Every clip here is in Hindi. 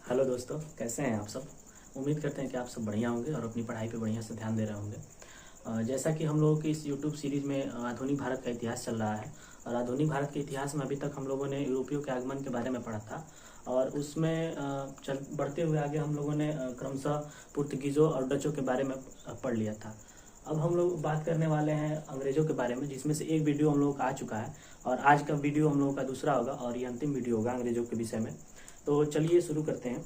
हेलो दोस्तों, कैसे हैं आप सब। उम्मीद करते हैं कि आप सब बढ़िया होंगे और अपनी पढ़ाई पे बढ़िया से ध्यान दे रहे होंगे। जैसा कि हम लोगों की इस यूट्यूब सीरीज़ में आधुनिक भारत का इतिहास चल रहा है और आधुनिक भारत के इतिहास में अभी तक हम लोगों ने यूरोपियों के आगमन के बारे में पढ़ा था और उसमें बढ़ते हुए आगे हम लोगों ने क्रमशः पुर्तगीज़ों और डचों के बारे में पढ़ लिया था। अब हम लोग बात करने वाले हैं अंग्रेज़ों के बारे में, जिसमें से एक वीडियो हम लोगों का आ चुका है और आज का वीडियो हम लोगों का दूसरा होगा और ये अंतिम वीडियो होगा अंग्रेज़ों के विषय में। तो चलिए शुरू करते हैं।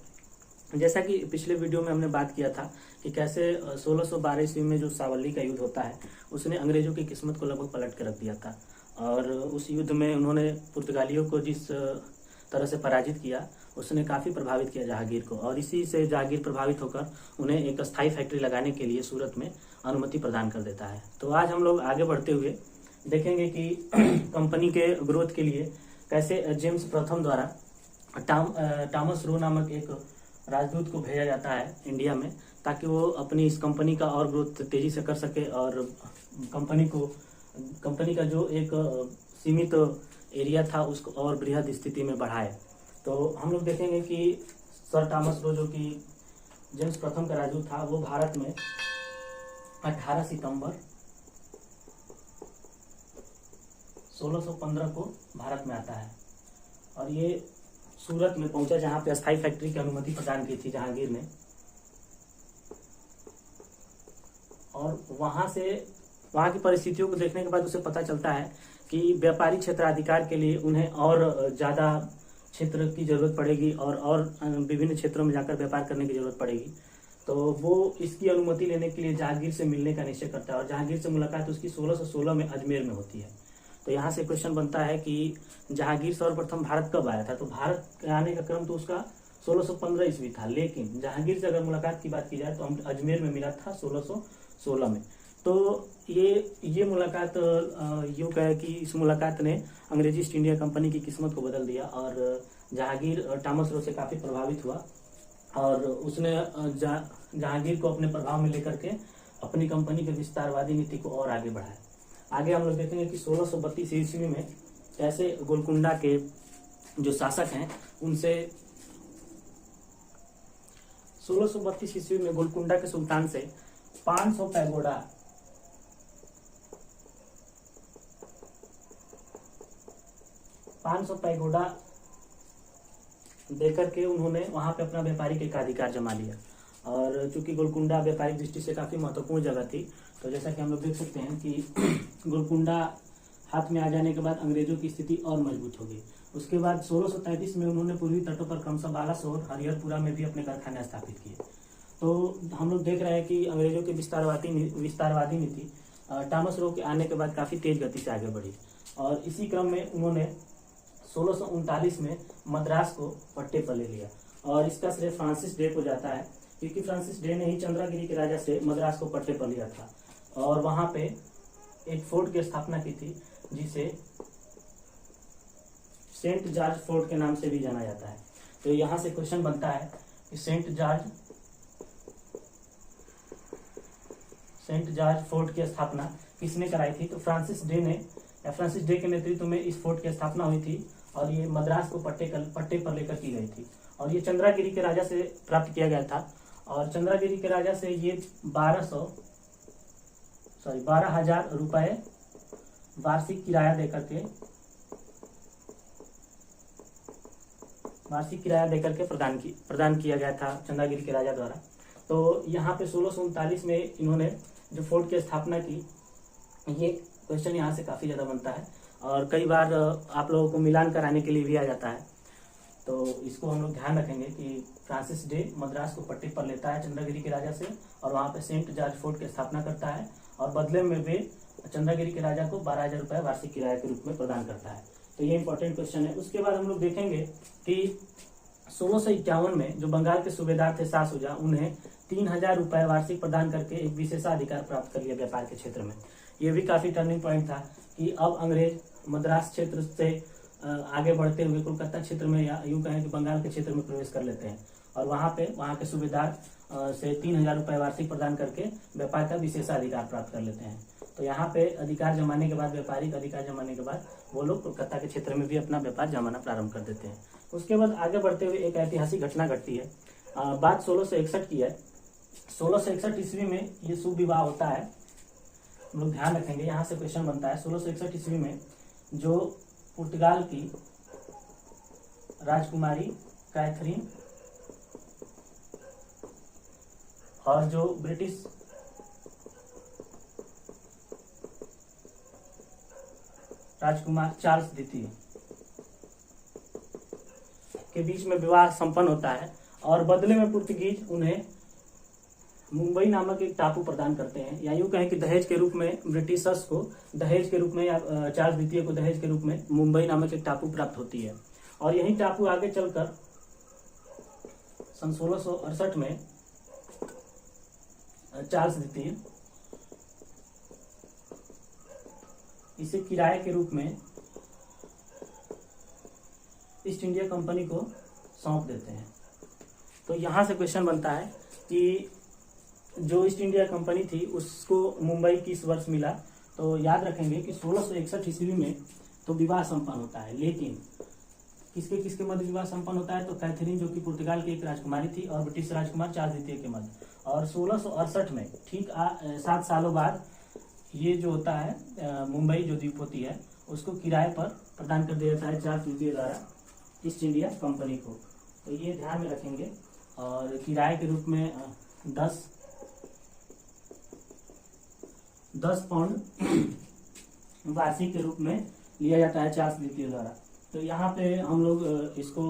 जैसा कि पिछले वीडियो में हमने बात किया था कि कैसे 1612 ईस्वी में जो सावल्ली का युद्ध होता है उसने अंग्रेजों की किस्मत को लगभग पलट कर रख दिया था और उस युद्ध में उन्होंने पुर्तगालियों को जिस तरह से पराजित किया उसने काफ़ी प्रभावित किया जहांगीर को और इसी से जहांगीर प्रभावित होकर उन्हें एक स्थायी फैक्ट्री लगाने के लिए सूरत में अनुमति प्रदान कर देता है। तो आज हम लोग आगे बढ़ते हुए देखेंगे कि कंपनी के ग्रोथ के लिए कैसे जेम्स प्रथम द्वारा टॉमस रो नामक एक राजदूत को भेजा जाता है इंडिया में, ताकि वो अपनी इस कंपनी का और ग्रोथ तेजी से कर सके और कंपनी का जो एक सीमित एरिया था उसको और बृहद स्थिति में बढ़ाए। तो हम लोग देखेंगे कि सर टॉमस रो, जो कि जेम्स प्रथम का राजदूत था, वो भारत में 18 सितंबर 1615 को भारत में आता है और ये सूरत में पहुंचा जहां पे अस्थायी फैक्ट्री की अनुमति प्रदान की थी जहांगीर ने। और वहां की परिस्थितियों को देखने के बाद उसे पता चलता है कि व्यापारी क्षेत्राधिकार के लिए उन्हें और ज़्यादा क्षेत्र की जरूरत पड़ेगी और विभिन्न क्षेत्रों में जाकर व्यापार करने की जरूरत पड़ेगी। तो वो इसकी अनुमति लेने के लिए जहांगीर से मिलने का निश्चय करता है और जहांगीर से मुलाकात उसकी 1616 में अजमेर में होती है। तो यहाँ से क्वेश्चन बनता है कि जहांगीर सर्वप्रथम भारत कब आया था। तो भारत आने का क्रम तो उसका 1615 ईस्वी था, लेकिन जहांगीर से अगर मुलाकात की बात की जाए तो हम अजमेर में मिला था 1616 में। तो ये मुलाकात यूँ कहे कि इस मुलाकात ने अंग्रेजी ईस्ट इंडिया कंपनी की किस्मत को बदल दिया और जहांगीर टॉमस रो से काफ़ी प्रभावित हुआ और उसने जहांगीर को अपने प्रभाव में लेकर के अपनी कंपनी के विस्तारवादी नीति को और आगे बढ़ाया। आगे हम लोग देखेंगे कि 1632 ईस्वी में कैसे गोलकुंडा के जो शासक हैं उनसे 1632 ईस्वी में गोलकुंडा के सुल्तान से 500 पैगोडा देकर के उन्होंने वहां पे अपना व्यापारिक एकाधिकार जमा लिया। और चूंकि गोलकुंडा व्यापारिक दृष्टि से काफी महत्वपूर्ण जगह थी, तो जैसा कि हम लोग देख सकते हैं कि गोलकुंडा हाथ में आ जाने के बाद अंग्रेजों की स्थिति और मजबूत हो गई। उसके बाद 1633 में उन्होंने पूर्वी तटों पर क्रमशः बालासोर हरिहरपुरा में भी अपने कारखाने स्थापित किए। तो हम लोग देख रहे हैं कि अंग्रेजों की विस्तारवादी नीति टॉमस रो के आने के बाद काफ़ी तेज गति से आगे बढ़ी और इसी क्रम में उन्होंने 1639 में मद्रास को पट्टे पर ले लिया और इसका श्रेय फ्रांसिस डे को जाता है, क्योंकि फ्रांसिस डे ने ही चंद्रगिरी के राजा से मद्रास को पट्टे पर लिया था और वहां पे एक फोर्ट की स्थापना की थी जिसे सेंट जॉर्ज फोर्ट के नाम से भी जाना जाता है। तो यहाँ से क्वेश्चन बनता है कि सेंट जॉर्ज फोर्ट की स्थापना किसने कराई थी। तो फ्रांसिस डे के नेतृत्व में इस फोर्ट की स्थापना हुई थी और ये मद्रास को पट्टे पर लेकर की गई थी और ये चंद्रगिरी के राजा से प्राप्त किया गया था और चंद्रगिरी के राजा से ये 12,000 रुपए वार्षिक किराया देकर के प्रदान किया गया था चंद्रगिरी के राजा द्वारा। तो यहाँ पे 1639 में इन्होंने जो फोर्ट की स्थापना की, ये क्वेश्चन यहाँ से काफ़ी ज़्यादा बनता है और कई बार आप लोगों को मिलान कराने के लिए भी आ जाता है। तो इसको हम लोग ध्यान रखेंगे कि फ्रांसिस डे मद्रास को पट्टे पर लेता है चंद्रगिरी के राजा से और वहाँ पे सेंट जॉर्ज फोर्ट की स्थापना करता है और बदले में वे चंद्रगिरी के राजा को 12,000 रुपये वार्षिक किराए के रूप में प्रदान करता है। तो ये इंपॉर्टेंट क्वेश्चन है। उसके बाद हम लोग देखेंगे कि 1651 में जो बंगाल के सूबेदार थे सासुजा, उन्हें 3,000 रुपये वार्षिक प्रदान करके एक विशेषाधिकार प्राप्त कर लिया व्यापार के क्षेत्र में। ये भी काफ़ी टर्निंग पॉइंट था कि अब अंग्रेज मद्रास क्षेत्र से आगे बढ़ते हुए कोलकाता क्षेत्र में या यूँ कहें कि बंगाल के क्षेत्र में प्रवेश कर लेते हैं और वहाँ के सूबेदार से 3,000 रुपये वार्षिक प्रदान करके व्यापार का विशेषाधिकार प्राप्त कर लेते हैं। तो यहाँ पे अधिकार जमाने के बाद, व्यापारिक अधिकार जमाने के बाद वो लोग कोलकाता के क्षेत्र में भी अपना व्यापार जमाना प्रारंभ कर देते हैं। उसके बाद आगे बढ़ते हुए एक ऐतिहासिक घटना घटती है। बात 1661 की है। 1661 ईस्वी में ये शुभ विवाह होता है। हम लोग ध्यान रखेंगे, यहाँ से क्वेश्चन बनता है। 1661 ईस्वी में जो पुर्तगाल की राजकुमारी कैथरीन और जो ब्रिटिश राजकुमार चार्ल्स द्वितीय के बीच में विवाह संपन्न होता है और बदले में पुर्तगीज उन्हें मुंबई नामक एक टापू प्रदान करते हैं, या यूं कहें कि दहेज के रूप में ब्रिटिशर्स को दहेज के रूप में, या चार्ल्स द्वितीय को दहेज के रूप में मुंबई नामक एक टापू प्राप्त होती है। और यही टापू आगे चलकर सन 1668 में चार्ल्स द्वितीय इसे किराए के रूप में ईस्ट इंडिया कंपनी को सौंप देते हैं। तो यहाँ से क्वेश्चन बनता है कि जो ईस्ट इंडिया कंपनी थी उसको मुंबई किस वर्ष मिला। तो याद रखेंगे कि 1661 ईस्वी में तो विवाह संपन्न होता है, लेकिन किसके किसके मध्य विवाह संपन्न होता है, तो कैथरीन जो कि पुर्तगाल की एक राजकुमारी थी और ब्रिटिश राजकुमार चार्ल्स द्वितीय के मध्य। और 1668 में ठीक 7 सालों बाद ये जो होता है मुंबई जो द्वीप होती है उसको किराए पर प्रदान कर दिया जाता है चार्ल्स द्वितीय द्वारा ईस्ट इंडिया कंपनी को। तो ये ध्यान में रखेंगे। और किराए के रूप में 10 पाउंड वार्षिक के रूप में लिया जाता है चार्ल्स द्वितीय द्वारा। तो यहाँ पे हम लोग इसको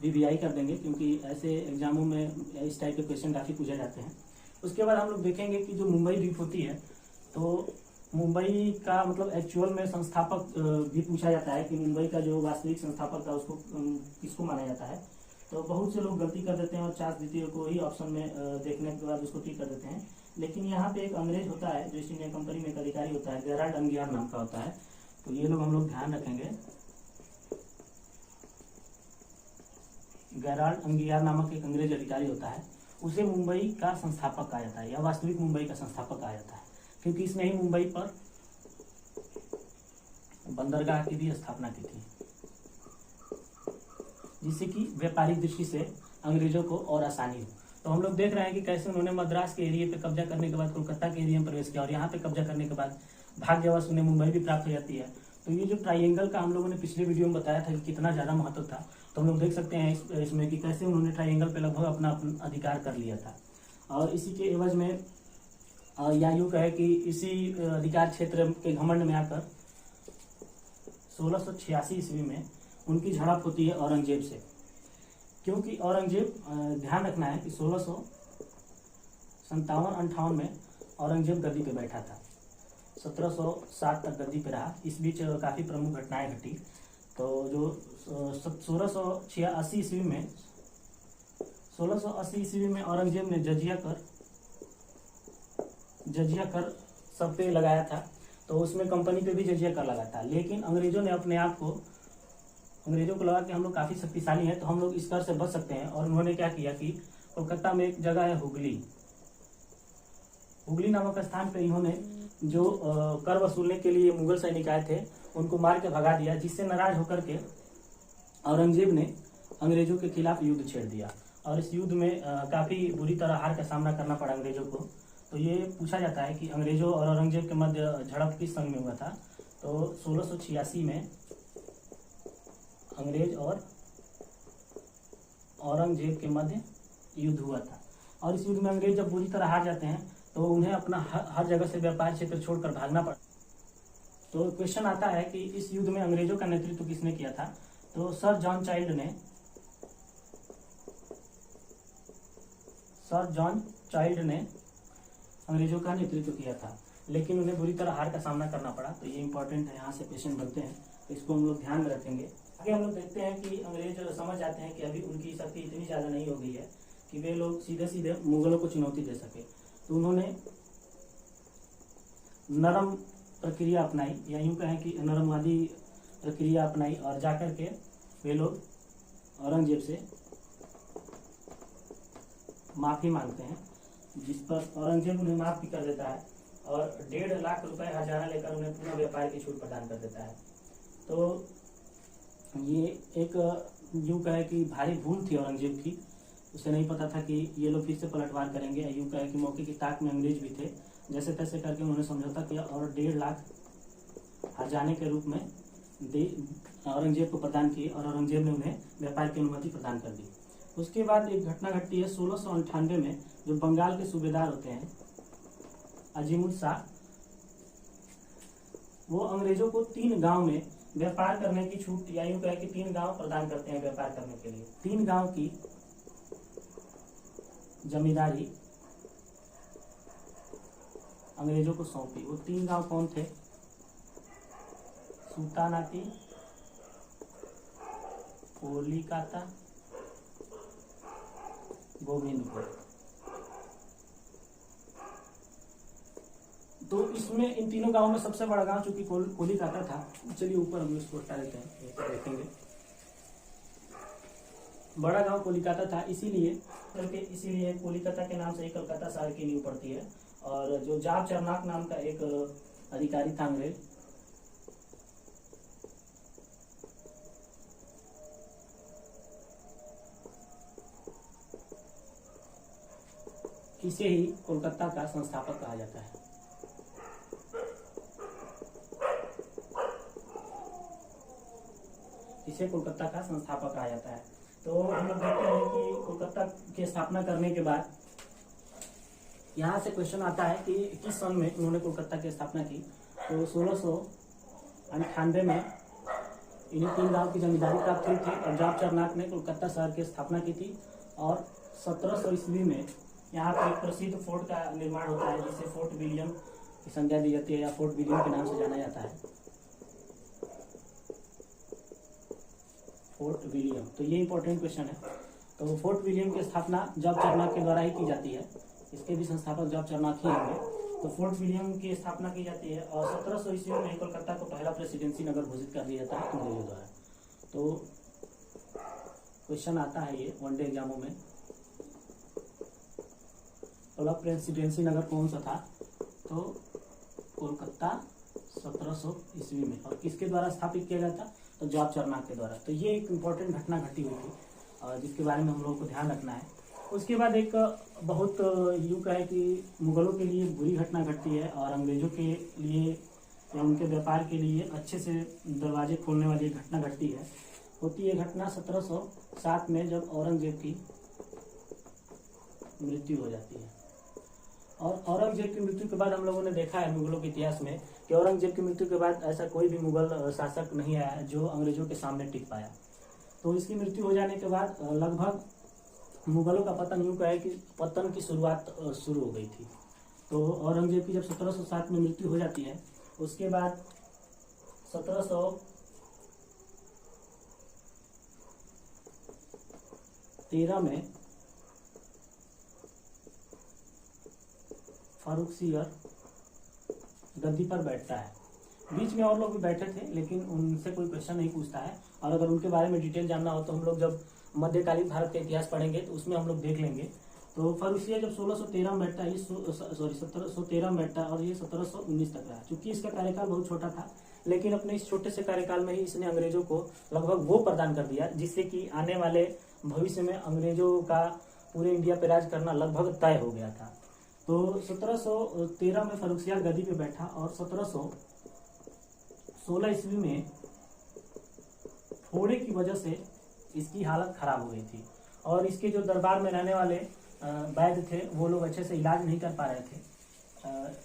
वीवीआई कर देंगे, क्योंकि ऐसे एग्जामों में इस टाइप के क्वेश्चन काफ़ी पूछे जाते हैं। उसके बाद हम लोग देखेंगे कि जो मुंबई द्वीप होती है, तो मुंबई का मतलब एक्चुअल में संस्थापक भी पूछा जाता है कि मुंबई का जो वास्तविक संस्थापक था उसको किसको माना जाता है। तो बहुत से लोग गलती कर देते हैं और चार्ल्स द्वितीय को ही ऑप्शन में देखने के बाद उसको टिक कर देते हैं। लेकिन यहाँ पे एक अंग्रेज होता है जो ईस्ट इंडिया कंपनी में एक अधिकारी होता है, गेराल्ड अंगियार नाम का होता है। तो ये लोग हम लोग ध्यान रखेंगे। गेराल्ड अंगियार नामक एक अंग्रेज अधिकारी होता है, उसे मुंबई का संस्थापक कहा जाता है या वास्तविक मुंबई का संस्थापक कहा जाता है, क्योंकि इसने ही मुंबई पर बंदरगाह की भी स्थापना की थी, जिससे कि व्यापारिक दृष्टि से अंग्रेजों को और आसानी हो। तो हम लोग देख रहे हैं कि कैसे उन्होंने मद्रास के एरिया पे कब्जा करने के बाद कोलकाता के एरिया में प्रवेश किया, और यहाँ पे कब्जा करने के बाद भाग्यवश उन्हें मुंबई भी प्राप्त हो जाती है। तो ये जो ट्राइंगल का हम लोगों ने पिछले वीडियो में बताया था कि कितना ज़्यादा महत्व था, तो हम लोग देख सकते हैं इसमें कि कैसे उन्होंने ट्राइंगल पे लगभग अपना अधिकार कर लिया था। और इसी के एवज में या यूँ कहे कि इसी अधिकार क्षेत्र के घमंड में आकर 1686 ईस्वी में उनकी झड़प होती है औरंगजेब से। क्योंकि औरंगजेब, ध्यान रखना है कि 1657-58 में औरंगजेब गद्दी पे बैठा था, 1707 तक गद्दी पे रहा। इस बीच काफ़ी प्रमुख घटनाएं घटी। तो जो 1680 ईस्वी में औरंगजेब ने जजिया कर सब पे लगाया था, तो उसमें कंपनी पे भी जजिया कर लगा था। लेकिन अंग्रेजों ने अपने आप को, अंग्रेजों को लगा कि हम लोग काफ़ी शक्तिशाली हैं, तो हम लोग इस कर से बच सकते हैं। और उन्होंने क्या किया कि कोलकाता में एक जगह है हुगली नामक स्थान पे इन्होंने जो कर वसूलने के लिए मुगल सैनिक आए थे उनको मार के भगा दिया, जिससे नाराज होकर के औरंगजेब ने अंग्रेजों के खिलाफ युद्ध छेड़ दिया। और इस युद्ध में काफ़ी बुरी तरह हार का सामना करना पड़ा अंग्रेजों को। तो ये पूछा जाता है कि अंग्रेजों और औरंगजेब के मध्य झड़प किस सन में हुआ था। तो 1686 में अंग्रेज और औरंगजेब के मध्य युद्ध हुआ था। और इस युद्ध में अंग्रेज जब बुरी तरह हार जाते हैं तो उन्हें अपना हर जगह से व्यापार क्षेत्र छोड़कर भागना पड़ा। तो क्वेश्चन आता है कि इस युद्ध में अंग्रेजों का नेतृत्व किसने किया था। तो सर जॉन चाइल्ड ने अंग्रेजों का नेतृत्व किया था, लेकिन उन्हें बुरी तरह हार का सामना करना पड़ा। तो ये इंपॉर्टेंट है, यहाँ से क्वेश्चन बनते हैं, तो इसको हम लोग ध्यान में रखेंगे। आगे हम लोग देखते हैं कि अंग्रेज समझ जाते हैं कि अभी उनकी शक्ति इतनी ज़्यादा नहीं हो गई है कि वे लोग सीधे सीधे मुगलों को चुनौती दे सके। तो उन्होंने नरम प्रक्रिया अपनाई, या यूँ कहें कि नरमवादी प्रक्रिया अपनाई, और जाकर के वे लोग औरंगजेब से माफ़ी मांगते हैं, जिस पर औरंगजेब उन्हें माफ़ भी कर देता है और 1.5 लाख रुपए हजारा लेकर उन्हें पूरा व्यापार की छूट प्रदान कर देता है। तो ये एक यूँ कहे कि भारी भूल थी औरंगजेब की, उसे नहीं पता था कि ये लोग फिर से पलटवार करेंगे। यूँ कहे कि मौके की ताक में अंग्रेज भी थे। जैसे तैसे करके उन्होंने समझौता किया और 1.5 लाख हर्जाने के रूप में औरंगजेब को प्रदान किए और औरंगजेब ने उन्हें व्यापार की अनुमति प्रदान कर दी। उसके बाद एक घटना घटती है 1698 में, जो बंगाल के सूबेदार होते हैं अजीमुल शाह, वो अंग्रेजों को 3 गांव में व्यापार करने की छूट, या यूं कहे कि 3 गांव प्रदान करते हैं व्यापार करने के लिए। 3 गांव की जमींदारी अंग्रेजों को सौंपी। वो 3 गांव कौन थे? सुल्तानाती, कोलिकाता, गोविंदपुर। तो इसमें इन तीनों गांवों में सबसे बड़ा गांव चूंकि कोलिकाता था, चलिए ऊपर हम इसको हटा देते हैं, देखेंगे। बड़ा गांव कोलिकाता था, इसीलिए कोलिकाता के नाम से एक कलकत्ता शहर की नींव पड़ती है। और जो जाब चरनाक नाम का एक अधिकारी था अंग्रेज, इसे ही कोलकाता का संस्थापक कहा जाता है। इसे कोलकाता का संस्थापक कहा जाता है। तो हम लोग देखते हैं कि कोलकाता की स्थापना करने के बाद यहाँ से क्वेश्चन आता है कि किस सन में उन्होंने कोलकाता की स्थापना की। तो 1698 में इन्हें 3 गांव की जमींदारी प्राप्त हुई थी और जाब चरनाक ने कोलकाता शहर की स्थापना की थी। और 1700 ईस्वी में यहाँ पर एक प्रसिद्ध फोर्ट का निर्माण होता है, जिसे फोर्ट विलियम की संज्ञा दी जाती है या फोर्ट विलियम के नाम से जाना जाता है। फोर्ट विलियम, तो ये इंपॉर्टेंट क्वेश्चन है। तो फोर्ट विलियम की स्थापना जाब चरनाक के द्वारा ही की जाती है। इसके भी संस्थापक जाब चरनाक ही होंगे। तो फोर्ट विलियम की स्थापना की जाती है और 1700 ईस्वी में कोलकाता को पहला प्रेसिडेंसी नगर घोषित कर दिया जाता है अंग्रेजों द्वारा। तो क्वेश्चन आता है ये वनडे एग्जामों में, पहला प्रेसिडेंसी नगर कौन सा था? तो कोलकाता 1700 ईस्वी में। और किसके द्वारा स्थापित किया गया था? तो जाब चरनाक के द्वारा। तो ये एक इम्पोर्टेंट घटना घटी हुई थी और जिसके बारे में हम लोगों को ध्यान रखना है। उसके बाद एक बहुत यूँ कहे कि मुगलों के लिए बुरी घटना घटती है और अंग्रेजों के लिए या उनके व्यापार के लिए अच्छे से दरवाजे खोलने वाली एक घटना घटती है। होती है घटना 1707 में, जब औरंगजेब की मृत्यु हो जाती है। और औरंगजेब की मृत्यु के बाद हम लोगों ने देखा है मुगलों के इतिहास में कि औरंगजेब की मृत्यु के बाद ऐसा कोई भी मुगल शासक नहीं आया जो अंग्रेजों के सामने टिक पाया। तो इसकी मृत्यु हो जाने के बाद लगभग मुगलों का पतन, यूँ कहे कि पतन की शुरुआत शुरू हो गई थी। तो औरंगजेब की जब 1707 में मृत्यु हो जाती है, उसके बाद 1713 में फारुखसियर गद्दी पर बैठता है। बीच में और लोग भी बैठे थे लेकिन उनसे कोई क्वेश्चन नहीं पूछता है। और अगर उनके बारे में डिटेल जानना हो तो हम लोग जब मध्यकालीन भारत का इतिहास पढ़ेंगे तो उसमें हम लोग देख लेंगे। तो फारुखसियर जब 1613 में बैठता है, 1713 में बैठता है और ये 1719 तक रहा। चूंकि इसका कार्यकाल बहुत छोटा था, लेकिन अपने इस छोटे से कार्यकाल में ही इसने अंग्रेजों को लगभग वो प्रदान कर दिया जिससे कि आने वाले भविष्य में अंग्रेजों का पूरे इंडिया पे राज करना लगभग तय हो गया था। तो 1713 में फारुखसियर गद्दी पे बैठा और 1716 ईस्वी में फोड़े की वजह से इसकी हालत खराब हो गई थी और इसके जो दरबार में रहने वाले वैद्य थे वो लोग अच्छे से इलाज नहीं कर पा रहे थे।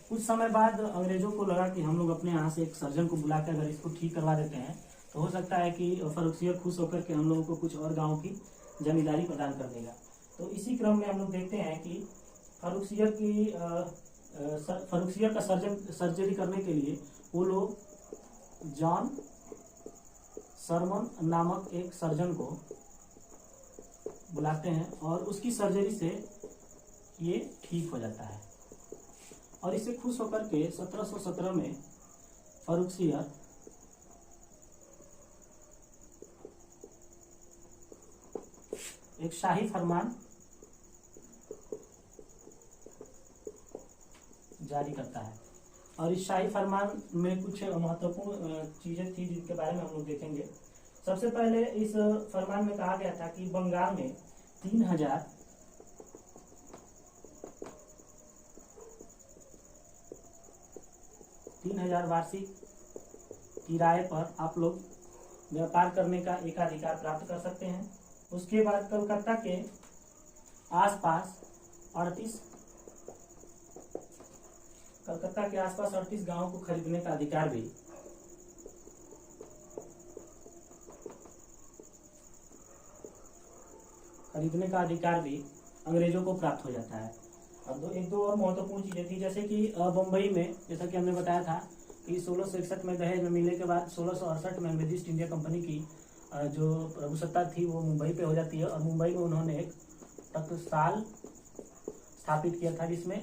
कुछ समय बाद अंग्रेजों को लगा कि हम लोग अपने यहाँ से एक सर्जन को बुला के अगर इसको ठीक करवा देते हैं तो हो सकता है कि फारुखसियर खुश होकर के हम लोगों को कुछ और गाँव की जमींदारी प्रदान कर देगा। तो इसी क्रम में हम लोग देखते हैं कि फारुखसियर का सर्जरी करने के लिए वो लोग जॉन सरमन नामक एक सर्जन को बुलाते हैं और उसकी सर्जरी से ये ठीक हो जाता है। और इससे खुश होकर के 1717 में फारुखसियर एक शाही फरमान जारी करता है और इस शाही फरमान में कुछ महत्वपूर्ण चीजें थी जिनके बारे में हम लोग देखेंगे। सबसे पहले इस फरमान में कहा गया था कि बंगाल में 3,000 वार्षिक किराए पर आप लोग व्यापार करने का एकाधिकार प्राप्त कर सकते हैं। उसके बाद कलकत्ता के आसपास 38 गांवों को खरीदने का अधिकार भी अंग्रेजों को प्राप्त हो जाता है। अब एक दो और महत्वपूर्ण चीजें थी, जैसे कि मुंबई में, जैसा कि हमने बताया था कि 1661 में दहेज में मिलने के बाद 1668 में अंग्रेजी ईस्ट इंडिया कंपनी की जो प्रभुसत्ता थी वो मुंबई पे हो जाती है। और मुंबई में उन्होंने एक टकसाल स्थापित किया था जिसमें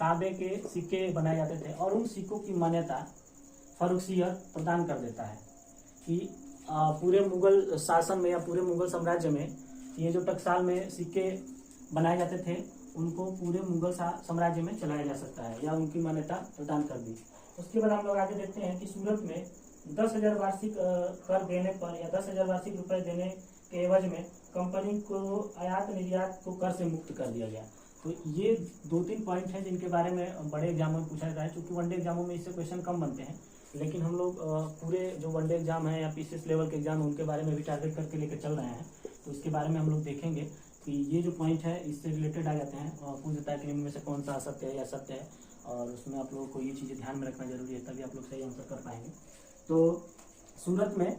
तांबे के सिक्के बनाए जाते थे, और उन सिक्कों की मान्यता फर्रुखियत प्रदान कर देता है कि पूरे मुगल शासन में या पूरे मुगल साम्राज्य में ये जो टकसाल में सिक्के बनाए जाते थे उनको पूरे मुगल साम्राज्य में चलाया जा सकता है, या उनकी मान्यता प्रदान कर दी। उसके बाद हम लोग आगे देखते हैं कि सूरत में 10,000 वार्षिक कर देने पर या 10,000 वार्षिक रुपए देने के एवज में कंपनी को आयात निर्यात को कर से मुक्त कर दिया गया। तो ये 2-3 पॉइंट हैं जिनके बारे में बड़े एग्जामों में पूछा जाता है, क्योंकि वनडे एग्जामों में इससे क्वेश्चन कम बनते हैं, लेकिन हम लोग पूरे जो वनडे एग्जाम है या पीसीएस लेवल के एग्जाम उनके बारे में भी टारगेट करके लेकर चल रहे हैं। तो इसके बारे में हम लोग देखेंगे कि ये जो पॉइंट है इससे रिलेटेड आ जाते हैं और पूछ देता है कि इनमें से कौन सा असत्य है या सत्य है, और उसमें आप लोगों को ये चीज़ें ध्यान में रखना जरूरी है, तभी आप लोग सही आंसर कर पाएंगे। तो सूरत में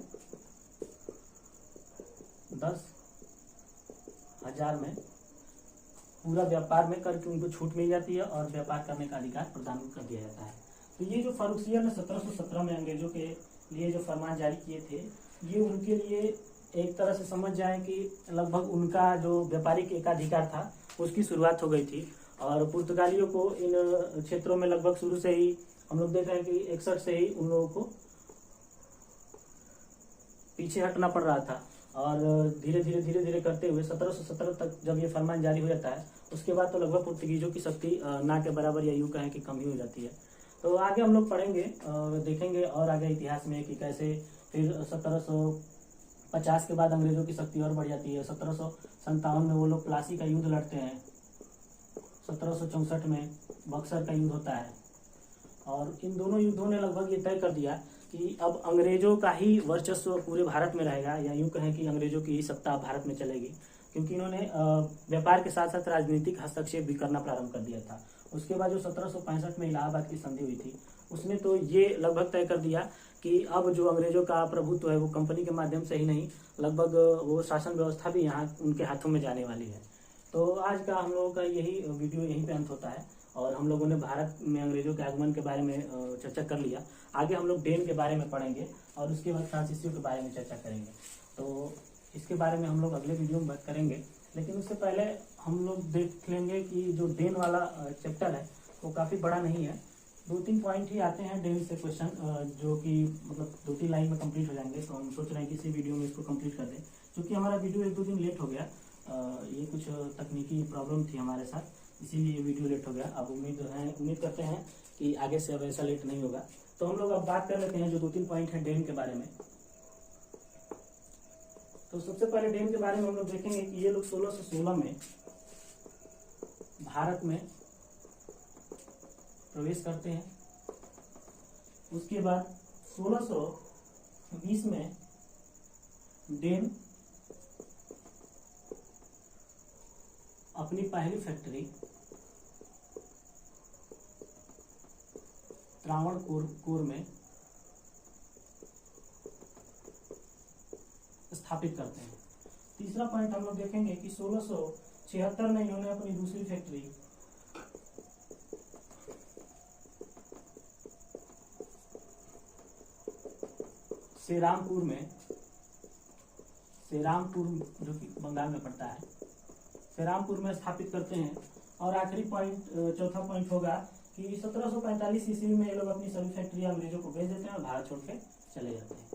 10,000 में पूरा व्यापार में कर की उनको छूट मिल जाती है और व्यापार करने का अधिकार प्रदान कर दिया जाता है। तो ये जो फर्रुखियत ने 1717 में अंग्रेजों के लिए जो फरमान जारी किए थे, ये उनके लिए एक तरह से समझ जाए कि लगभग उनका जो व्यापारिक एकाधिकार था उसकी शुरुआत हो गई थी। और पुर्तगालियों को इन क्षेत्रों में लगभग शुरू से ही हम लोग देख रहे हैं कि 61 से ही उन लोगों को पीछे हटना पड़ रहा था, और धीरे धीरे करते हुए 1717 तक जब ये फरमान जारी हो जाता है उसके बाद तो लगभग पुर्तगीजों की शक्ति ना के बराबर या यूं कहें कि कम ही हो जाती है। तो आगे हम लोग पढ़ेंगे देखेंगे और आगे इतिहास में कि कैसे फिर 1750 के बाद अंग्रेजों की शक्ति और बढ़ जाती है। 1757 में वो लोग प्लासी का युद्ध लड़ते हैं, 1764 में बक्सर का युद्ध होता है, और इन दोनों युद्धों ने लगभग ये तय कर दिया कि अब अंग्रेजों का ही वर्चस्व पूरे भारत में रहेगा, या यूं कहें कि अंग्रेजों की ही सत्ता भारत में चलेगी, क्योंकि इन्होंने व्यापार के साथ साथ राजनीतिक हस्तक्षेप भी करना प्रारंभ कर दिया था। उसके बाद जो 1765 में इलाहाबाद की संधि हुई थी उसने तो ये लगभग तय कर दिया कि अब जो अंग्रेजों का प्रभुत्व है वो कंपनी के माध्यम से ही नहीं, लगभग वो शासन व्यवस्था भी यहाँ उनके हाथों में जाने वाली है। तो आज का हम लोगों का यही वीडियो यहीं पे अंत होता है, और हम लोगों ने भारत में अंग्रेजों के आगमन के बारे में चर्चा कर लिया। आगे हम लोग डेन के बारे में पढ़ेंगे और उसके बाद फ्रांसीसियों के बारे में चर्चा करेंगे। तो इसके बारे में हम लोग अगले वीडियो में बात करेंगे, लेकिन उससे पहले हम लोग देख लेंगे कि जो डेन वाला चैप्टर है वो काफ़ी बड़ा नहीं है, 2-3 पॉइंट ही आते हैं डेन से क्वेश्चन, जो कि मतलब 2-3 लाइन में कंप्लीट हो जाएंगे। तो हम सोच रहे हैं कि इसी वीडियो में इसको कंप्लीट कर दें, क्योंकि हमारा वीडियो 1-2 दिन लेट हो गया, ये कुछ तकनीकी प्रॉब्लम थी हमारे साथ, इसीलिए ये वीडियो लेट हो गया। अब उम्मीद करते हैं कि आगे से अब ऐसा लेट नहीं होगा। तो हम लोग अब बात कर लेते हैं जो 2-3 पॉइंट है डेन के बारे में। तो सबसे पहले डेन के बारे में हम लोग देखेंगे कि ये लोग 1616 में भारत में प्रवेश करते हैं। उसके बाद 1620 में डेन अपनी पहली फैक्ट्री त्रावणकोर में स्थापित करते हैं। तीसरा पॉइंट हम लोग देखेंगे कि 1676 में इन्होंने अपनी दूसरी फैक्ट्री सेरामपुर जो कि बंगाल में पड़ता है, सेरामपुर में स्थापित करते हैं। और आखिरी पॉइंट, चौथा पॉइंट होगा कि 1745 ईस्वी में ये लोग अपनी सभी फैक्ट्रियां अंग्रेजों को बेच देते हैं और भारत छोड़ के चले जाते हैं।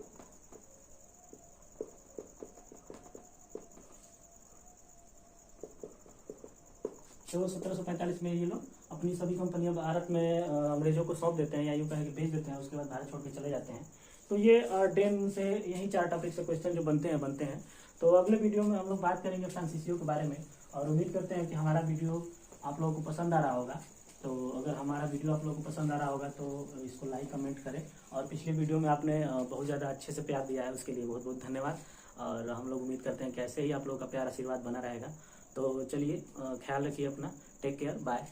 तो 1745 में ये लोग अपनी सभी कंपनियां भारत में अंग्रेजों को सौंप देते हैं, या यूं कहें कि बेच देते हैं, उसके बाद भारत छोड़ के चले जाते हैं। तो ये डेन से यही 4 टॉपिक से क्वेश्चन जो बनते हैं। तो अगले वीडियो में हम लोग बात करेंगे फ्रांसीसियो के बारे में, और उम्मीद करते हैं कि हमारा वीडियो आप लोगों को पसंद आ रहा होगा। तो अगर हमारा वीडियो आप लोगों को पसंद आ रहा होगा तो इसको लाइक कमेंट करें, और पिछले वीडियो में आपने बहुत ज़्यादा अच्छे से प्यार दिया है, उसके लिए बहुत बहुत धन्यवाद। और हम लोग उम्मीद करते हैं कि ऐसे ही आप लोगों का प्यार आशीर्वाद बना रहेगा। तो चलिए, ख्याल रखिए अपना, टेक केयर, बाय।